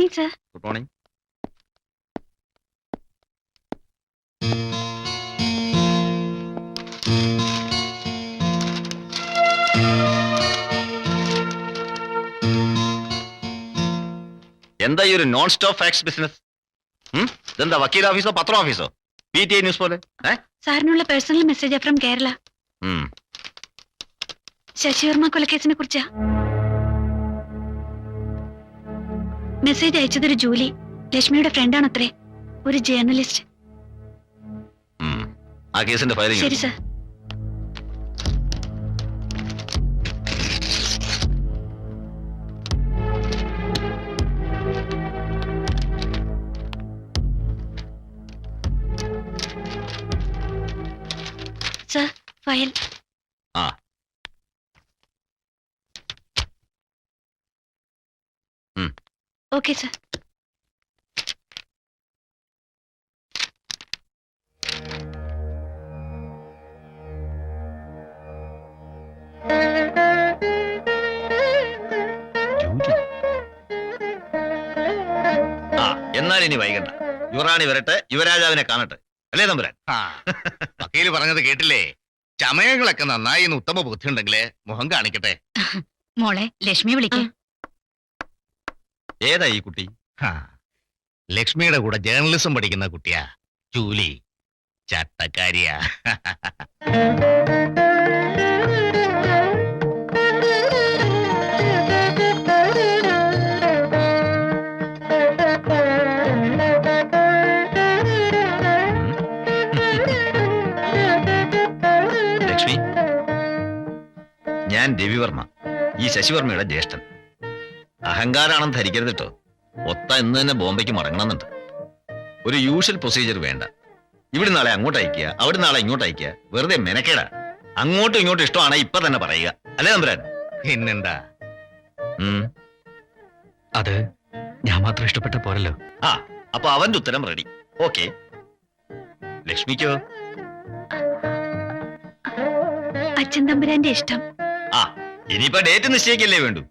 Morning sir. Good morning. എന്താ ഈ ഒരു നോൺ സ്റ്റോപ്പ് ഫാക്സ് ബിസിനസ്? ഇതെന്താ വക്കീൽ ഓഫീസോ പത്ര ഓഫീസോ? PTA ന്യൂസ് പോലെ? സാറിനുള്ള personal message from Kerala. Shashivarma കൊലക്കേസിനെ കുറിച്ചാ. മെസ്സേജ് അയച്ചതൊരു ജൂലി, ലക്ഷ്മിയുടെ ഫ്രണ്ടാണത്രേ, ഒരു ജേർണലിസ്റ്റ്. ആ കേസിന്റെ ഫയലിംഗ്. ശരി സർ. Sir, file. ആ. Okay sir. എന്നാൽ ഇനി വൈകണ്ട, യുവറാണി വരട്ടെ, യുവരാജാവിനെ കാണട്ടെ, അല്ലേ തമ്പുരാൻ? വക്കീല് പറഞ്ഞത് കേട്ടില്ലേ? ചമയങ്ങളൊക്കെ നന്നായി ഉത്തമ ബുദ്ധി ഉണ്ടെങ്കിലേ മുഖം കാണിക്കട്ടെ. മോളെ ലക്ഷ്മി വിളിക്കേ. ഏതാ ഈ കുട്ടി? ലക്ഷ്മിയുടെ കൂടെ ജേർണലിസം പഠിക്കുന്ന കുട്ടിയാ, ജൂലി. ചട്ടക്കാരിയാ. ലക്ഷ്മി, ഞാൻ രവിവർമ്മ, ഈ ശശിവർമ്മയുടെ ജ്യേഷ്ഠൻ. അഹങ്കാരാണെന്ന് ധരിക്കരുത് കേട്ടോ. ഒത്ത ഇന്ന് തന്നെ ബോംബെക്ക് മടങ്ങണമെന്നുണ്ട്. ഒരു യൂഷ്വൽ പ്രൊസീജിയർ വേണ്ട. ഇവിടെ നാളെ അങ്ങോട്ട് അയക്കുക, അവിടെ നാളെ ഇങ്ങോട്ട് അയക്കുക. വെറുതെ മെനക്കേടാ. അങ്ങോട്ടും ഇങ്ങോട്ടും ഇഷ്ടമാണ് ഇപ്പൊ തന്നെ പറയുക, അല്ലേ തമ്പുരാൻ? പിന്നെന്താ? അത് ഞാൻ മാത്രം ഇഷ്ടപ്പെട്ട പോരല്ലോ. അപ്പൊ അവന്റെ ഉത്തരം റെഡി. ഓക്കെ. ലക്ഷ്മിക്കോ? അച്ഛൻ തമ്പുരാന്റെ ഇഷ്ടം. ഇനിയിപ്പോ ഡേറ്റ് നിശ്ചയിക്കല്ലേ വേണ്ടു.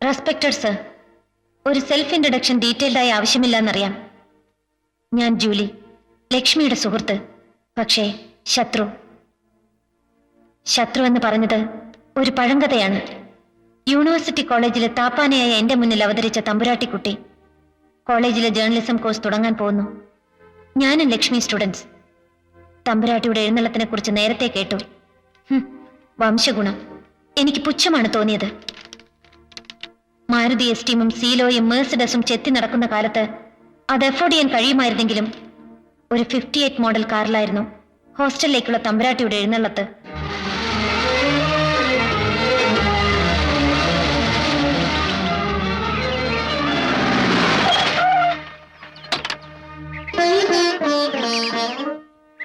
റെസ്പെക്റ്റഡ് സർ, ഒരു സെൽഫ് ഇൻട്രഡക്ഷൻ ഡീറ്റെയിൽഡായി ആവശ്യമില്ലെന്നറിയാം. ഞാൻ ജൂലി, ലക്ഷ്മിയുടെ സുഹൃത്ത്. പക്ഷേ ശത്രു എന്ന് പറഞ്ഞത് ഒരു പഴങ്കഥയാണ്. യൂണിവേഴ്സിറ്റി കോളേജിലെ താപ്പാനയായ എന്റെ മുന്നിൽ അവതരിച്ച തമ്പുരാട്ടിക്കുട്ടി കോളേജിലെ ജേർണലിസം കോഴ്സ് തുടങ്ങാൻ പോകുന്നു. ഞാനും ലക്ഷ്മി സ്റ്റുഡൻസ്. തമ്പുരാട്ടിയുടെ എഴുന്നള്ളത്തിനെ കുറിച്ച് നേരത്തെ കേട്ടു. വംശഗുണം എനിക്ക് പുച്ഛമാണ് തോന്നിയത്. മാരുതി എസ്റ്റീമും സീലോയും മേഴ്സിഡസും ചെത്തി നടക്കുന്ന കാലത്ത് അത് അഫോർഡ് ചെയ്യാൻ കഴിയുമായിരുന്നെങ്കിലും ഒരു 58 മോഡൽ കാറിലായിരുന്നു ഹോസ്റ്റലിലേക്കുള്ള തമ്പുരാട്ടിയുടെ എഴുന്നള്ളത്ത്.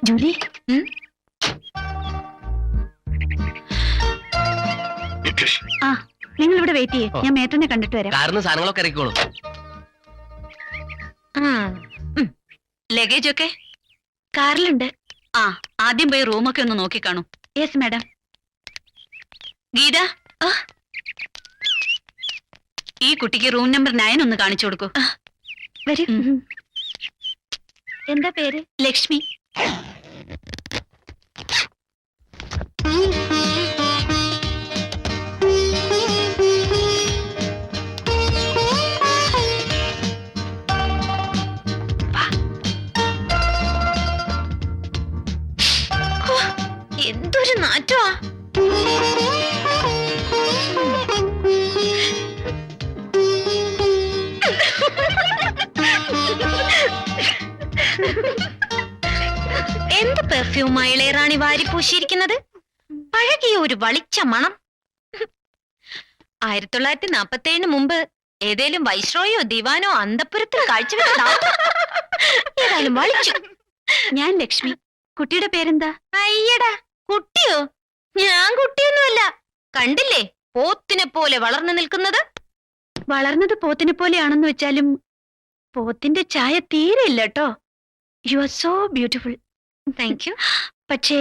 ജൂലി, നിങ്ങൾ ഇവിടെ വെയിറ്റ് ചെയ്യേ, ഞാൻ മേത്തന്നെ കണ്ടിട്ട് വരാം. കാറിന് സാധനങ്ങളൊക്കെ ഇറക്കിക്കോളൂ. ലഗേജ് ഒക്കെ കാറിലുണ്ട്. ആദ്യം പോയി റൂമൊക്കെ ഒന്ന് നോക്കിക്കാണൂ. Yes madam. ഗീത, ഈ കുട്ടിക്ക് റൂം നമ്പർ 9 ഒന്ന് കാണിച്ചു കൊടുക്കൂ. വരൂ. എന്താ പേര്? ലക്ഷ്മി. എന്തൊരു നാറ്റമാ! എന്ത് പെർഫ്യൂമാ ഇളയറാണി വാരി പൂശിയിരിക്കുന്നത്? പഴകിയ ഒരു വളിച്ച മണം. 1947 മുമ്പ് ഏതേലും വൈസ്രോയോ ദിവാനോ അന്തപുരത്തിൽ കാഴ്ചവെച്ച ഏതായാലും വളിച്ചു. ഞാൻ ലക്ഷ്മി. കുട്ടിയുടെ പേരെന്താ? അയ്യടാ, കുട്ടിയോ? ഞാൻ കുട്ടിയൊന്നുമല്ല. കണ്ടില്ലേ പോത്തിനെ പോലെ വളർന്നു നിൽക്കുന്നത്. വളർന്നത് പോത്തിനെ പോലെയാണെന്ന് വെച്ചാലും പോത്തിന്റെ ചായ തീരെ ഇല്ല കേട്ടോ. You are so beautiful. Thank you. പക്ഷേ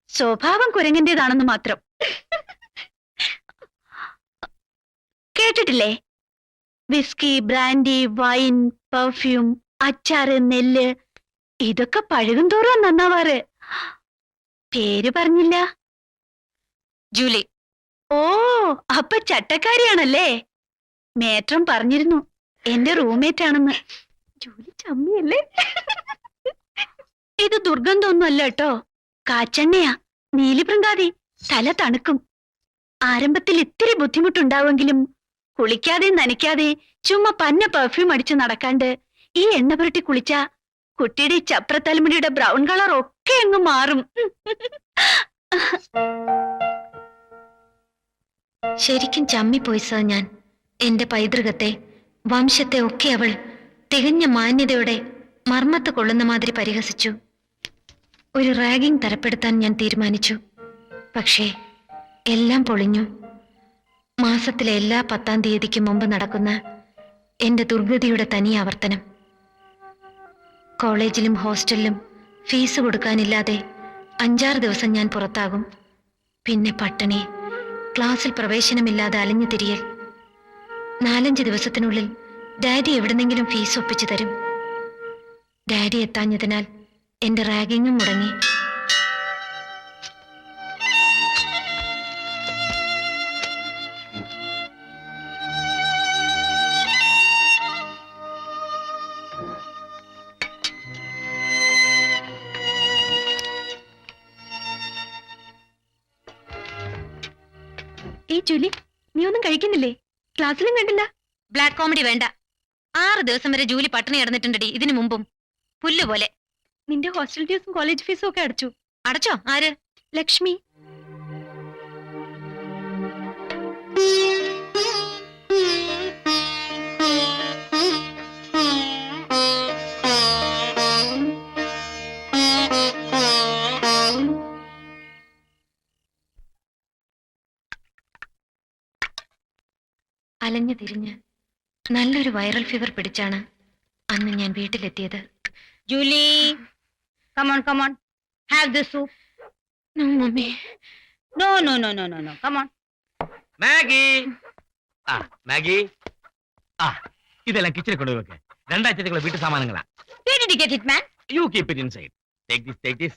സ്വഭാവം കുരങ്ങന്റേതാണെന്ന് മാത്രം. കേട്ടിട്ടില്ലേ? വിസ്കി, ബ്രാൻഡി, വൈൻ, പെർഫ്യൂം, അച്ചാറ്, നെല്ല് ഇതൊക്കെ പഴകും തോറും നന്നാവാറ്. പേര് പറഞ്ഞില്ല. ജൂലി. ഓ, അപ്പൊ ചട്ടക്കാരിയാണല്ലേ? മേട്രം പറഞ്ഞിരുന്നു എന്റെ റൂംമേറ്റ് ആണെന്ന്. ജൂലി ചമ്മിയല്ലേ? ഇത് ദുർഗന്ധമൊന്നും അല്ല കേട്ടോ, കാച്ചെണ്ണയാ. നീലിപ്രങ്കാതി. തല തണുക്കും. ആരംഭത്തിൽ ഇത്തിരി ബുദ്ധിമുട്ടുണ്ടാവുമെങ്കിലും കുളിക്കാതെ നനയ്ക്കാതെ ചുമ്മാ പന്ന പെർഫ്യൂം അടിച്ച് നടക്കാണ്ട് ഈ എണ്ണ പുരട്ടി കുളിച്ച കുട്ടിയുടെ ഈ ചപ്രത്തലമുടിയുടെ ബ്രൗൺ കളർ ഒക്കെ അങ്ങ് മാറും. ശരിക്കും ചമ്മിപ്പോയി സർ ഞാൻ. എന്റെ പൈതൃകത്തെ, വംശത്തെ ഒക്കെ അവൾ തികഞ്ഞ മാന്യതയോടെ മർമ്മത്ത് കൊള്ളുന്ന മാതിരി പരിഹസിച്ചു. ഒരു റാഗിംഗ് തരപ്പെടുത്താൻ ഞാൻ തീരുമാനിച്ചു. പക്ഷേ എല്ലാം പൊളിഞ്ഞു. മാസത്തിലെ എല്ലാ 10-ാം തീയതിക്ക് മുമ്പ് നടക്കുന്ന എന്റെ ദുർഗതിയുടെ തനി ആവർത്തനം. കോളേജിലും ഹോസ്റ്റലിലും ഫീസ് കൊടുക്കാനില്ലാതെ 5-6 ദിവസം ഞാൻ പുറത്താകും. പിന്നെ പട്ടിണി, ക്ലാസ്സിൽ പ്രവേശനമില്ലാതെ അലഞ്ഞു തിരിയൽ. 4-5 ദിവസത്തിനുള്ളിൽ ഡാഡി എവിടെന്നെങ്കിലും ഫീസ് ഒപ്പിച്ചു തരും. ഡാഡി എത്താഞ്ഞതിനാൽ എന്റെ റാഗിങ്ങും മുടങ്ങി. ഈ ജൂലി, നീ ഒന്നും കഴിക്കുന്നില്ലേ? ക്ലാസ്സിലും കണ്ടില്ല. ബ്ലാക്ക് കോമഡി വേണ്ട. 6 ദിവസം വരെ ജൂലി പട്ടിണി കിടന്നിട്ടുണ്ടടി ഇതിനു മുമ്പും. പുല്ലുപോലെ. നിന്റെ ഹോസ്റ്റൽ ഫീസും കോളേജ് ഫീസും ഒക്കെ അടച്ചു. അടച്ചോ? ആര്? ലക്ഷ്മി. അലഞ്ഞു തിരിഞ്ഞ് നല്ലൊരു വൈറൽ ഫീവർ പിടിച്ചാണ് അന്ന് ഞാൻ വീട്ടിലെത്തിയത്. Julie, come on, come on. Have the soup. No, mummy. No, no, no, no, no, no. Come on. Maggi. Maggi. ഇതെല്ലാം കിച്ചണിൽ കൊണ്ടുപോയി. 2 ആഴ്ചത്തേക്കുള്ള വീട്ടു സാമാനങ്ങളാ. Where did you get it, man? You keep it inside. Take this.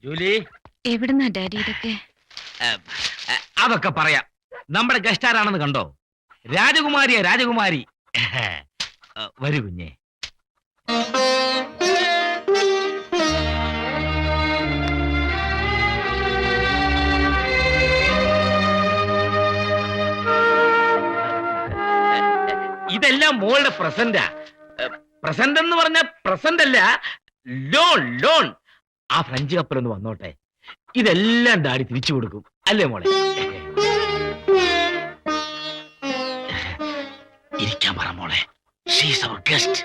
Julie, എവിടുന്നാ daddy ഇതൊക്കെ? അതൊക്കെ പറയാം. നമ്മുടെ guest ആരാണെന്ന് കണ്ടോ? രാജകുമാരിയാ, രാജകുമാരി. വരൂ കുഞ്ഞേ. ഇതെല്ലാം മോളുടെ പ്രസന്റാ. പ്രസന്റ് എന്ന് പറഞ്ഞ പ്രസന്റ് അല്ല, ലോൺ. ആ ഫ്രഞ്ച് കപ്പലൊന്ന് വന്നോട്ടെ. ഇതെല്ലാം ഡാഡി തിരിച്ചു കൊടുക്കും, അല്ലേ മോളെ? ഇരിക്കാൻ പറ മോളെ. ഷീസ് അവർ ഗസ്റ്റ്.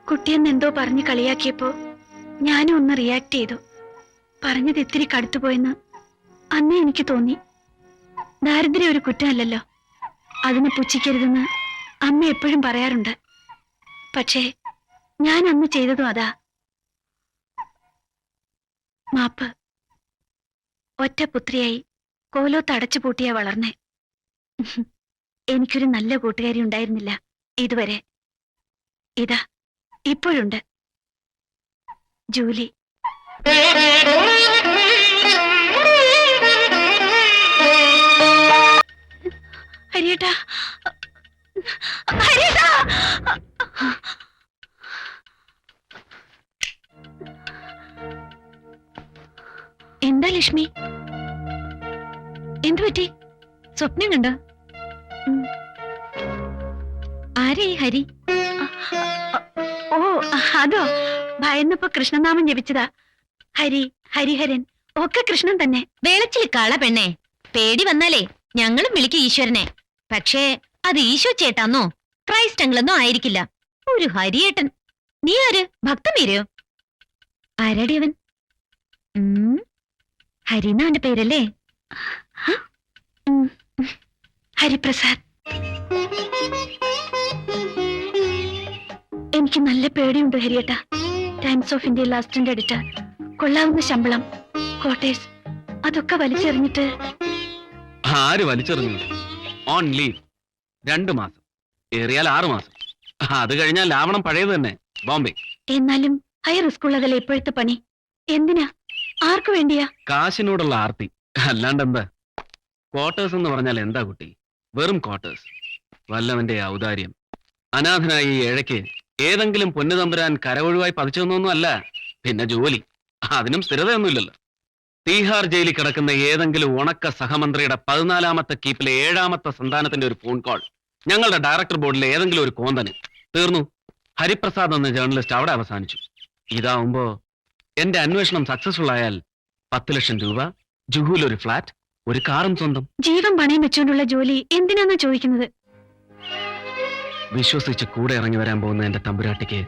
കുട്ടിയെന്ന് എന്തോ പറഞ്ഞ് കളിയാക്കിയപ്പോ ഞാനും ഒന്ന് റിയാക്ട് ചെയ്തു. പറഞ്ഞത് ഇത്തിരി കടുത്തുപോയെന്ന് അന്നേ എനിക്ക് തോന്നി. ദാരിദ്ര്യം ഒരു കുറ്റമല്ലല്ലോ, അതിനെ പുച്ഛിക്കരുതെന്ന് അമ്മ എപ്പോഴും പറയാറുണ്ട്. പക്ഷേ ഞാൻ അന്ന് ചെയ്തതും അതാ. മാപ്പ്. ഒറ്റ പുത്രിയായി കോലോത്ത് അടച്ചു പൂട്ടിയാ വളർന്നേ. എനിക്കൊരു നല്ല കൂട്ടുകാരി ഉണ്ടായിരുന്നില്ല ഇതുവരെ. ഇതാ ഇപ്പോഴുണ്ട്. ജൂലി. ഹരിയേട്ടാ, ഹരിയേട്ടാ. എന്താ ലക്ഷ്മി? എന്തു പറ്റി? സ്വപ്നം കണ്ടോ? ആരെ ഈ ഹരി? ഓ, അതോ, ഭയന്നപ്പോ കൃഷ്ണനാമം ജപിച്ചതാ. ഹരി, ഹരിഹരൻ ഒക്കെ കൃഷ്ണൻ തന്നെ. വേളച്ചിൽ കള പെണ്ണെ. പേടി വന്നാലേ ഞങ്ങളും വിളിക്കും ഈശ്വരനെ. പക്ഷേ അത് ഈശോ ചേട്ടാന്നോ ക്രൈസ്റ്റ് അങ്കിളെന്നോ ആയിരിക്കില്ല. ഒരു ഹരിയേട്ടൻ. നീ ആര്? ഭക്തമീരയോ? ആരാടി അവൻ? ഹരിന്ന അവന്റെ പേരല്ലേ? ഹരിപ്രസാദ്. എനിക്ക് നല്ല പേടിയുണ്ട് ഹരിയേട്ട. ടൈംസ് ഓഫ് ഇന്ത്യയിൽ അസിസ്റ്റന്റ് എഡിറ്റർ, കൊള്ളാവുന്ന ശമ്പളം, ക്വാർട്ടേഴ്സ്, അതൊക്കെ വലിച്ചെറിഞ്ഞിട്ട്. ആര് വലിച്ചെറിഞ്ഞു? ഓൺ ലീവ് 2 മാസം, ഏറിയാൽ 6 മാസം. അത് കഴിഞ്ഞാൽ ലാവണം പഴയത് തന്നെ, ബോംബെ. എന്നാലും ഹൈ റിസ്ക് ഉള്ളതല്ലേ ഇപ്പോഴത്തെ പണി. എന്തിനാ? ആർക്കു വേണ്ടിയാ? കാശിനോടുള്ള ആർത്തി, അല്ലാണ്ട് എന്താ. ക്വാർട്ടേഴ്സ് എന്ന് പറഞ്ഞാൽ എന്താ കുട്ടി? വെറും ക്വാർട്ടേഴ്സ്. വല്ലവന്റെ ഔദാര്യം. അനാഥനായ ഈ ഏഴയ്ക്ക് ഏതെങ്കിലും പൊന്നുതമ്പുരാൻ കരവൊഴിവായി പതിച്ചൊന്നൊന്നും അല്ല. പിന്നെ ജോലി, അതിനും സ്ഥിരതയൊന്നുമില്ലല്ലോ. തീഹാർ ജയിലിൽ കിടക്കുന്ന ഏതെങ്കിലും ഉണക്ക സഹമന്ത്രിയുടെ 14ാമത്തെ കീപ്പിലെ 7ാമത്തെ സന്താനത്തിന്റെ ഒരു ഫോൺ കോൾ ഞങ്ങളുടെ ഡയറക്ടർ ബോർഡിലെ ഏതെങ്കിലും ഒരു കോന്തന്. തീർന്നു. ഹരിപ്രസാദ് എന്ന ജേർണലിസ്റ്റ് അവിടെ അവസാനിച്ചു. ഇതാവുമ്പോ എന്റെ അന്വേഷണം സക്സസ്ഫുൾ ആയാൽ 10 ലക്ഷം രൂപ, ജുഹൂൽ ഒരു ഫ്ലാറ്റ്, ഒരു കാറും സ്വന്തം. ജീവൻ പണയം വെച്ചുകൊണ്ടുള്ള ജോലി എന്തിനാന്നാ ചോദിക്കുന്നത്? വിശ്വസിച്ച് കൂടെ ഇറങ്ങി വരാൻ പോകുന്ന എന്റെ തമ്പുരാട്ടിക്ക്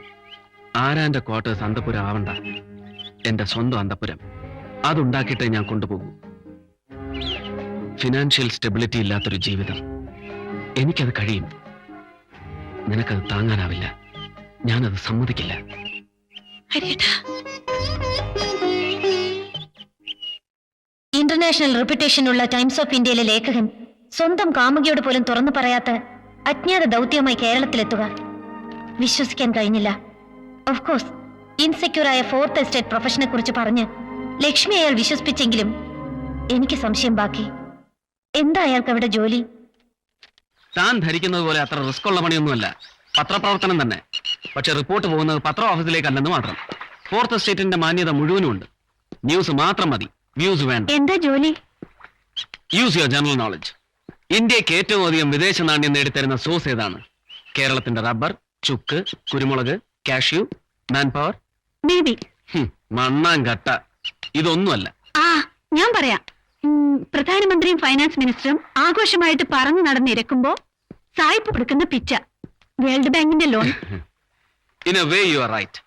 ആരാന്റെ ക്വാർട്ടേഴ്സ് അന്തപുരം ആവണ്ട. എന്റെ സ്വന്തം അന്തപുരം അതുണ്ടാക്കിയിട്ടേ ഞാൻ കൊണ്ടുപോകൂ. ഫിനാൻഷ്യൽ സ്റ്റെബിലിറ്റി ഇല്ലാത്തൊരു ജീവിതം എനിക്കത് കഴിയും. നിനക്കത് താങ്ങാനാവില്ല. ഞാനത് സമ്മതിക്കില്ല. ഹരിയേട്ടാ, ഇന്റർനാഷണൽ റെപ്യൂട്ടേഷനുള്ള ടൈംസ് ഓഫ് ഇന്ത്യയിലെ ലേഖകൻ സ്വന്തം കാമുകിയോട് പോലും തുറന്നു പറയാത്ത അജ്ഞാത ദൗത്യമായി കേരളത്തിലെത്തുക വിശ്വസിക്കാൻ കഴിഞ്ഞില്ല. ഓഫ് കോഴ്സ് ഇൻസെക്യൂറായ 4th എസ്റ്റേറ്റ് പ്രൊഫഷനെ കുറിച്ച് പറഞ്ഞ് ലക്ഷ്മി അയാൾ വിശ്വസിപ്പിച്ചെങ്കിലും എനിക്ക് സംശയം ബാക്കി. എന്താ അയാൾക്ക് അവിടെ ജോലി? താൻ ധരിക്കുന്നത് പോലെ അത്ര റിസ്ക് ഉള്ള പണിയൊന്നുമല്ല. പത്രപ്രവർത്തനം തന്നെ. പക്ഷെ റിപ്പോർട്ട് പോകുന്നത് പത്ര ഓഫീസിലേക്കല്ലെന്ന് മാത്രം. 4th എസ്റ്റേറ്റിന്റെ മാന്യത മുഴുവനും ഉണ്ട്. ന്യൂസ് മാത്രം മതി, വ്യൂസ് വേണ്ട. എന്താ ജോലി? Use your general knowledge. ഇന്ത്യക്ക് ഏറ്റവും അധികം വിദേശ നാണ്യം നേടിത്തരുന്ന സോഴ്സ് ഏതാണ്? കേരളത്തിന്റെ റബ്ബർ, ചുക്ക്, കുരുമുളക്, cashew, man power. Maybe. മണ്ണാങ്കട്ട. ഇതൊന്നുമല്ല. ആ, ഞാൻ പറയാം. പ്രധാനമന്ത്രിയും ഫൈനാൻസ് മിനിസ്റ്ററും ആഘോഷമായിട്ട് പറന്നു നടന്നിരക്കുമ്പോ സായിപ്പ് കൊടുക്കുന്ന പിച്ച, വേൾഡ് ബാങ്കിന്റെ loan. In a way you are right.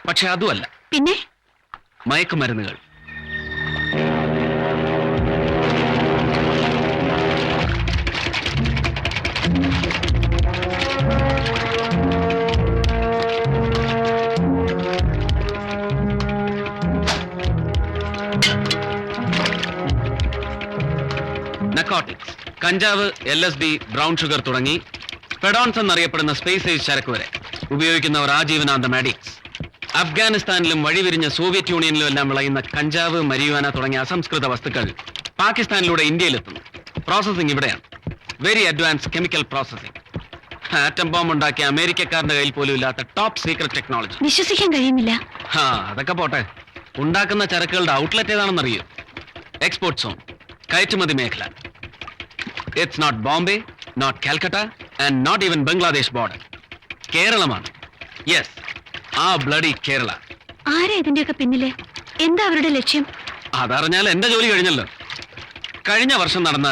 പക്ഷെ അതുമല്ല. പിന്നെ മയക്കുമരുന്നുകൾ. നക്കോട്ടിക്സ്, കഞ്ചാവ്, LSD, ബ്രൗൺ ഷുഗർ തുടങ്ങി ഫെഡോൺസ് എന്നറിയപ്പെടുന്ന സ്പേസ് ഏജ് ചരക്ക് വരെ ഉപയോഗിക്കുന്നവർ ആജീവനാന്തം അഡിക്ട്സ്. അഫ്ഗാനിസ്ഥാനിലും വഴിവിരിഞ്ഞ സോവിയറ്റ് യൂണിയനിലും എല്ലാം വിളയുന്ന കഞ്ചാവ്, മരിയുവാന തുടങ്ങിയ അസംസ്കൃത വസ്തുക്കൾ പാകിസ്ഥാനിലൂടെ ഇന്ത്യയിലെത്തുന്നു. പ്രോസസിംഗ് ഇവിടെയാണ്. Very advance chemical processing. Atom bomb ഉണ്ടാക്കിയ അമേരിക്കക്കാരുടെ കയ്യിൽ പോലും ഇല്ലാത്ത ടോപ്പ് സീക്രട്ട് ടെക്നോളജി. വിശ്വസിക്കാൻ കഴിയുന്നില്ല. അതൊക്കെ പോട്ടെ. ഉണ്ടാക്കുന്ന ചരക്കുകളുടെ ഔട്ട്ലെറ്റ് ഏതാണെന്നറിയോ? എക്സ്പോർട്ട് സോൺ, കയറ്റുമതി മേഖല. It's not Bombay, not Calcutta and not even Bangladesh border. കേരളമാണ്. യെസ്, ആ ബ്ലഡി കേരള. ആരാ ഇതിന്റെയൊക്കെ പിന്നില്? എന്താ അവരുടെ ലക്ഷ്യം? അതറിഞ്ഞാൽ എന്റെ ജോലി കഴിഞ്ഞല്ലോ. കഴിഞ്ഞ വർഷം നടന്ന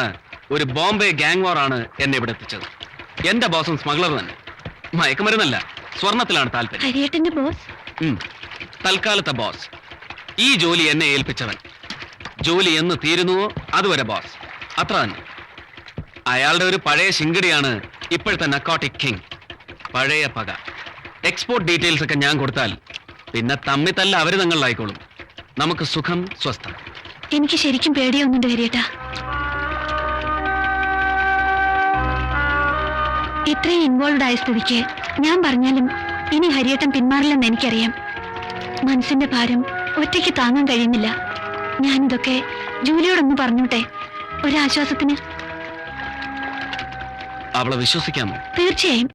ഒരു ബോംബെ ഗാങ് വാർ ആണ് എന്നെ ഇവിടെ എത്തിച്ചത്. എന്റെ ബോസും സ്മഗ്ലർ തന്നെ. മയക്കുമരുന്നല്ല, സ്വർണത്തിലാണ് താല്പര്യം. ഹരിയേട്ടന്റെ ബോസ്? തൽക്കാലത്തെ ബോസ്. ഈ ജോലി എന്നെ ഏൽപ്പിച്ചവൻ. ജോലി എന്ന് തീരുന്നുവോ അതുവരെ ബോസ്. അത്ര തന്നെ. അയാളുടെ ഒരു പഴയ ശിങ്കടിയാണ് ഇപ്പോഴത്തെ നക്കോട്ടിക് കിങ്. പഴയ പക. എക്സ്പോർട്ട് ഡീറ്റെയിൽസ് ഒക്കെ ഞാൻ കൊടുത്താൽ പിന്നെ തമ്മിത്തല്ല അവര് തങ്ങളിലായിക്കോളും. നമുക്ക് സുഖം, സ്വസ്ഥം. എനിക്ക് ശരിക്കും പേടിയൊന്നുണ്ട് ഹരിയേട്ടാ. ഇത്രയും ഇൻവോൾവ് ആയ സ്ഥിതിക്ക് ഞാൻ പറഞ്ഞാലും ഇനി ഹരിയേട്ടൻ പിന്മാറില്ലെന്ന് എനിക്കറിയാം. മനസ്സിന്റെ ഭാരം ഒറ്റയ്ക്ക് താങ്ങാൻ കഴിയുന്നില്ല. ഞാനിതൊക്കെ ജൂലിയോടൊന്ന് പറഞ്ഞോട്ടെ, ഒരാശ്വാസത്തിന്. അവളെ വിശ്വസിക്കാമോ? തീർച്ചയായും.